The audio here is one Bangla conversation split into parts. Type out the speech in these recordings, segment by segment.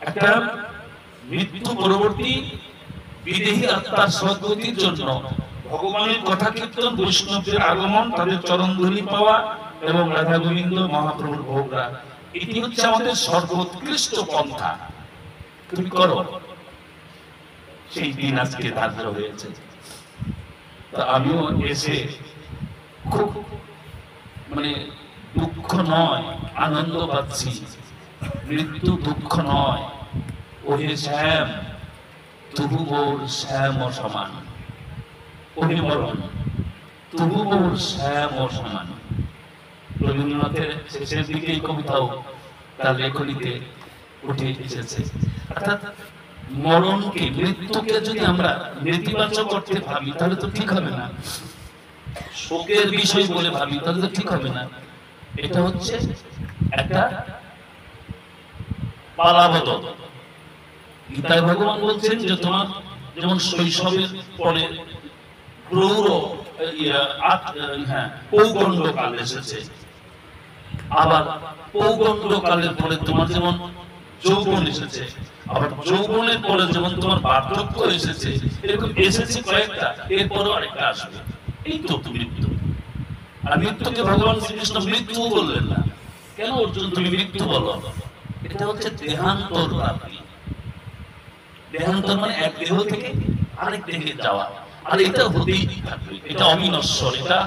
একটা মৃত্যু পরবর্তী বিদেহী আত্মার সদ্গতির জন্য ভগবানের কথা কীর্তন, বৈষ্ণবদের আগমন, তাদের চরণধূলি পাওয়া এবং রাধা গোবিন্দ মহাপ্রভুর ভোগরাগ, এটি হচ্ছে আমাদের সর্বোৎকৃষ্ট পন্থা। তুমি করো, সেই দিন আজকে ধার্য হয়েছে। তা আমিও এসে খুব মানে দুঃখ নয়, আনন্দ পাচ্ছি। মৃত্যু দুঃখ নয়। ওহে শ্যাম তবু মোর শ্যাম সমান, ওহে মরণ তবু মোর শ্যাম সমান। রবীন্দ্রনাথের শেষের দিকে এই কবিতাও তার লেখনীতে উঠে এসেছে। অর্থাৎ মরণকে, মৃত্যুকে যদি আমরা নেতিবাচক করতে ভাবি তাহলে তো ঠিক হবে না, শোকের বিষয় বলে ভাবি তাহলে তো ঠিক হবে না। এটা হচ্ছে একটা পালাবদল। গীতায় ভগবান বলছেন যে তোমার যেমন শৈশবের পরে পৌগণ্ড কাল এসেছে, আবার পৌগণ্ড কালের পরে তোমার যেমন যৌবন এসেছে, আবার যৌবনের পরে যেমন তোমার বার্ধক্য এসেছে, এরকম এসেছে কয়েকটা, এরপরও আরেকটা আসবে। এই তো মৃত্যু। আর মৃত্যুকে ভগবান শ্রীকৃষ্ণ মৃত্যু বললেন না। কেন অর্জুন তুমি মৃত্যু বলো? এটা হচ্ছে দেহান্তর প্রাপ্তি। দেহান্তর মানে এক দেহ থেকে আরেক দেহে যাওয়া, আর এটা হতেই থাকবে। এটা অবিনশ্বর, এটা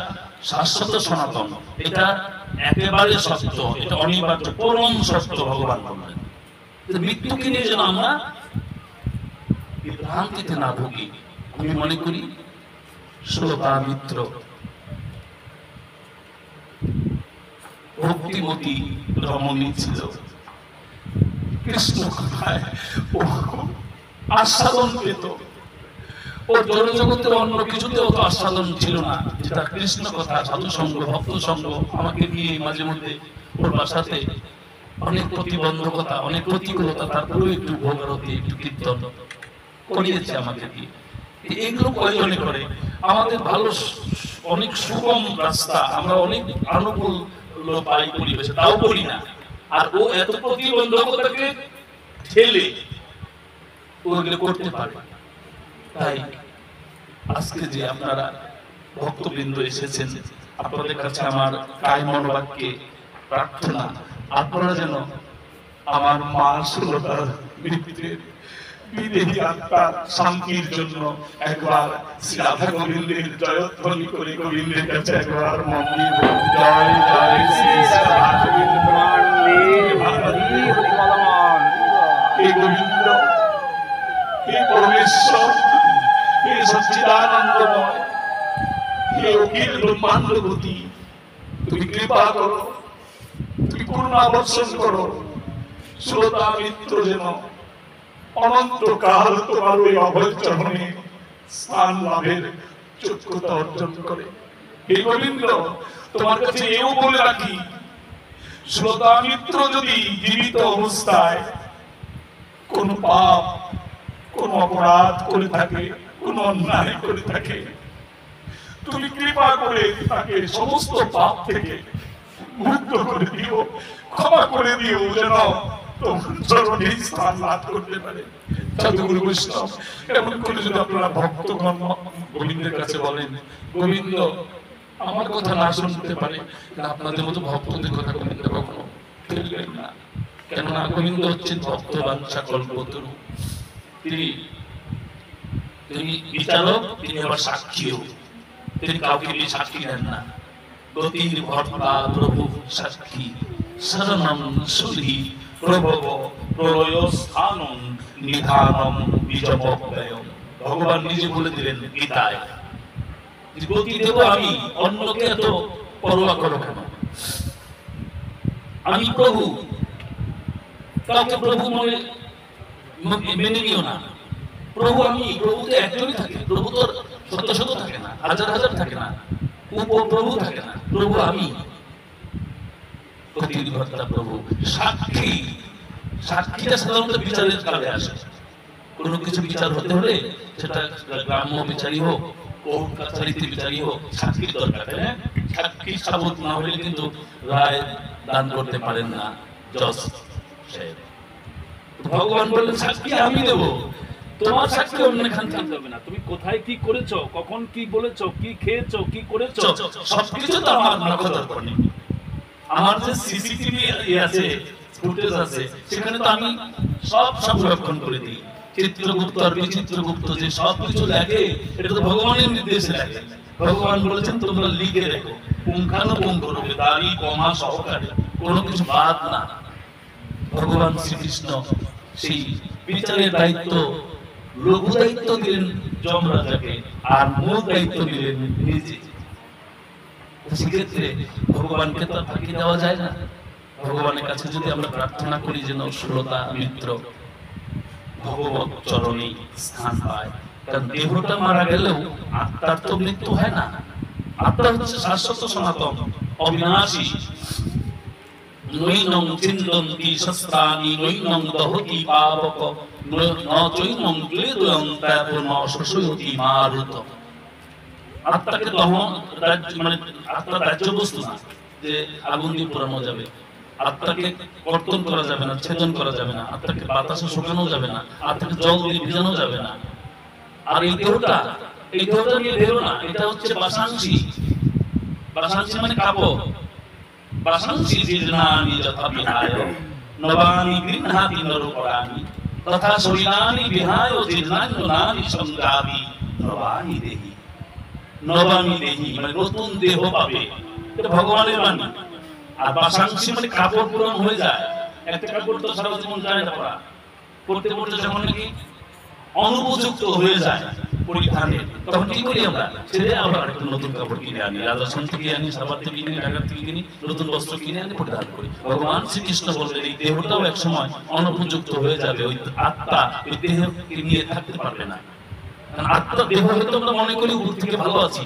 শাশ্বত সনাতন, এটা একেবারে সত্য, এটা অনিবার্য পরম সত্য। ভগবান বললেন মৃত্যুকে নিয়ে যেন আমরা বিভ্রান্তিতে না ভুগি। আমি মনে করি শ্রোতা মিত্র ভক্তিমতী রমণী ছিল, কৃষ্ণ কথায় ও আস্বাদন পেত। ও জড়জগতের অন্য কিছুতেও তো আস্বাদন ছিল না, যেটা কৃষ্ণ কথা, সাধু সঙ্গ, ভক্ত সঙ্গ। আমাকে নিয়ে মাঝে মধ্যে ওর বাসাতে অনেক প্রতিবন্ধকতা, অনেক প্রতিকূলতা, তারপরেও একটু ভোগারতি, একটু কীর্তন করিয়েছে আমাকে দিয়ে। এইগুলো কয়জনে করে? আমাদের ভালো অনেক সুগম রাস্তা, আমরা অনেক অনুকূল পাই পরিবেশে, তাও করি না। আর ও এত প্রতিবন্ধকতাকে ঠেলে ওগুলো করতে পারে। তাই আজকে যে আপনারা ভক্তবৃন্দ এসেছেন, আপনাদের কাছে আমার কায় মনোবাক্যে প্রার্থনা, আপনারা যেন আমার মা সুলতার মৃত্যুর বিদেহী আত্মার শান্তির জন্য একবার শ্রী রাধা গোবিন্দের জয়ধ্বনি করে গোবিন্দের কাছে একবার মন্দির জয় জয় শ্রী রাধা গোবিন্দ, হে গোবিন্দ, হে পরমেশ্বর, হে সচ্চিদানন্দময়, হে অখিল ব্রহ্মাণ্ডপতি, তুমি কৃপা করো, তুমি করুণা বর্ষণ করো। শ্রোতা মিত্র যেন অনন্তকাল তোমার ওই অভয় চরণে স্থান লাভের যোগ্যতা অর্জন করে। হে গোবিন্দ, তোমার কাছে এও বলে রাখি, শ্রোতা মিত্র যদি জীবিত অবস্থায় কোন পাপ, কোন অপরাধ করে থাকে, কোন অন্যায় করে থাকে, তুমি কৃপা করে তাকে সমস্ত পাপ থেকে মুক্ত করে দিও, ক্ষমা করে দিও, যেন তোমার চরণে স্থান লাভ করতে পারে। সাধুগুরু বৈষ্ণব এমন করে যদি আপনারা ভক্তগণ গোবিন্দের কাছে বলেন, গোবিন্দ আমার কথা না শুনতে পারে, আপনাদের মতো ভক্তদের কথা গোবিন্দ কখনো ফেলবেন না। কেননা গোবিন্দ হচ্ছেন ভক্ত বাঞ্ছা কল্পতরু। তিনি বিচারক, তিনি আবার সাক্ষীও। তিনি কাউকে নিয়ে সাক্ষী নেন না। গতির ভর্তা প্রভু সাক্ষী, শরণম সুধি প্রভব প্রলয় স্থানম নিধানম বিজপব্যয়ম। ভগবান নিজে বলে দিলেন গীতায়, গতি দেব আমি, অন্যকে এত পরোয়া করো কেন? আমি প্রভু, কাউকে প্রভু মেনে নিও না। প্রভু আমি, প্রভু তো একজনই থাকে, প্রভু তো শত শত থাকে না, হাজার হাজার থাকে না, উপপ্রভু থাকে না, প্রভু আমি। প্রভু সাক্ষী, সাক্ষীটা সাধারণত বিচারের কালে আসে। কোনো কিছু বিচার হতে হলে সেটা গ্রাম্য বিচারই হোক, কোর্ট কাছারিতে বিচারই হোক, সাক্ষীর দরকার। হ্যাঁ, সাক্ষী সাবুত না হলে কিন্তু রায় দান করতে পারেন না জজ সাহেব। ভগবান বললেন সাক্ষী আমি দেবো, তোমার সাক্ষী অন্য এখান থেকে হবে না। তুমি কোথায় কি করেছো, কখন কি বলেছো, কি খেয়েছো, কি করেছো, সবকিছু তো আমার নখদর উপর নেই। আমার যে সিসিটিভি আছে, ফুটেজ আছে, সেখানে তো আমি সব সংরক্ষণ করে দিই। চিত্রগুপ্ত আর বিচিত্রগুপ্ত যে সবকিছু লেখে, এটা তো ভগবানের নির্দেশে লেখে। ভগবান বলেছেন তোমরা লিখে রেখো, পুঙ্খানুপুঙ্খ রূপে, দাড়ি কমা সহকারে, কোনো কিছু বাদ না। ভগবান শ্রীকৃষ্ণ সেই বিচারের দায়িত্ব, লঘু দায়িত্ব দিলেন যমরাজাকে, আর মূল দায়িত্ব দিলেন নিজে। সেক্ষেত্রে ভগবানকে তো ফাঁকি দেওয়া যায় না। ভগবানের কাছে যদি আমরা প্রার্থনা করি যেন শ্রোতা মিত্র ভগবত চরণে স্থান পায়, কারণ দেহটা মারা গেলেও আত্মার তো মৃত্যু হয় না। আত্মা হচ্ছে শাশ্বত সনাতন অবিনাশী। নৈনং চিন্তন্তি শস্ত্রাণি নৈনং দহতি পাবক ন চৈনং ক্লেদয়ন্তাপ ন শোষয়তি মারুত। আত্মাকে দহন মানে আত্মা দাহ্য বস্তু না যে আগুন দিয়ে পোড়ানো যাবে। আত্মাকে কর্তন করা যাবে না, ছেদন করা যাবে না, আত্মাকে বাতাসে শুকানো যাবে না, আত্মাকে জল দিয়ে ভিজানো যাবে না। আর এই দেহটা নিয়ে দেহ না, এটা হচ্ছে বাসাংশী। বাসাংশী মানে কাপড়। বাসাংশী জীর্ণানি যথা বিহায় নবানি গৃহ্ণাতি নরপরাণি তথা শৈলানি বিহায় জীর্ণান্যনানি সংগ্রামী নবানি দেহি। নবামি দেহি মানে নতুন দেহ পাবে, এটা ভগবানের বাণী। আর বাসাংশী মানে কাপড় পুরান হয়ে যায়। একটা কাপড় তো সারা জীবন যায় না, পড়তে পড়তে যখন নাকি অনুপযুক্ত হয়ে যায় পরিধানে, তখন কি করি আমরা? ছেড়ে আবার একটা নতুন কাপড় কিনে আনি, রাজস্থান থেকে আনি, সাভার থেকে কিনি, ঢাকা থেকে কিনি, নতুন বস্ত্র কিনে আনি পরিধান করি। ভগবান শ্রীকৃষ্ণ বললেন এই দেহটাও এক সময় অনুপযুক্ত হয়ে যাবে, ওই আত্মা ওই দেহকে নিয়ে থাকতে পারবে না। আত্মা দেহ হয়তো আমরা মনে করি উপর থেকে ভালো আছি,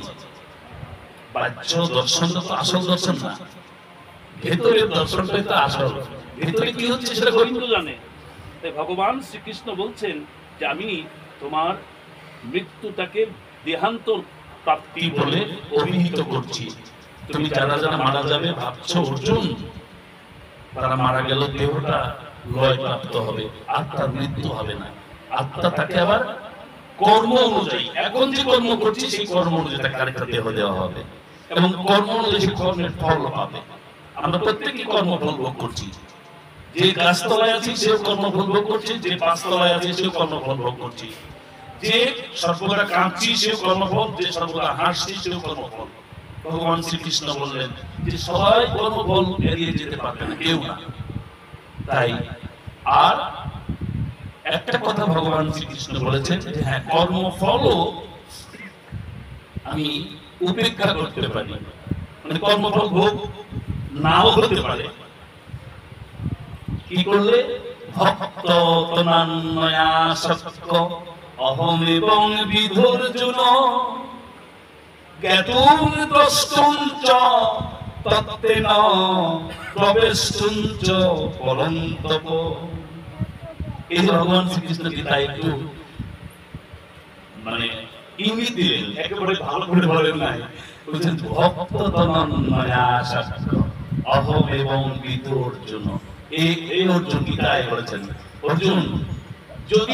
বাহ্য দর্শন তো আসল দর্শন না, ভেতরের দর্শনটাই তো আসল। ভেতরে কি হচ্ছে সেটা গোবিন্দ জানে। তাই ভগবান শ্রীকৃষ্ণ বলছেন যে আমি তোমার মৃত্যুটাকে দেহান্ত প্রাপ্তি বলে অভিহিত করছি। তুমি যারা যারা মারা যাবে ভাবছো অর্জুন, তারা মারা গেল দেহটা লয় প্রাপ্ত হবে, আত্মার মৃত্যু হবে না। আত্মা তাকে আবার কর্ম অনুযায়ী, এখন যে কর্ম করছি সেই কর্ম অনুযায়ী তাকে আরেকটা দেহ দেওয়া হবে, এবং কর্ম অনুযায়ী সেই কর্মের ফল পাবে। আমরা প্রত্যেকই কর্মফল ভোগ করছি। যে গাছতলায় আছি সেও কর্মফল ভোগ করছে, যে পাঁচতলায় আছে সেও কর্মফল ভোগ করছি, যে সর্বদা কাঁদছি সেও কর্মফল, যে সর্বদা হাসছি সেও কর্মফল। ভগবান শ্রীকৃষ্ণ বললেন যে সবাই কর্মফল এড়িয়ে যেতে পারবে না, কেউ না। তাই আর একটা কথা ভগবান শ্রীকৃষ্ণ বলেছেন যে হ্যাঁ, কর্মফলও আমি উপেক্ষা করতে পারি, মানে কর্মফল ভোগ নাও হতে পারে। কি করলে? ভক্ত তনান্নয়াসক্ত অহম এবং বিধর্জুন জ্ঞাতুম দ্রষ্টুম চ তত্ত্বেন প্রবেষ্টুম চ পরন্তপ। এই ভগবান শ্রীকৃষ্ণ গীতা একটু মানে ইঙ্গিত দিলেন, একেবারে ভালো করে বলেন নাই। বলছেন ভক্ত তনান্নয়াসক্ত অহম এবং বিধর্জুন। এই অর্জুন গীতায় বলেছেন, অর্জুন যদি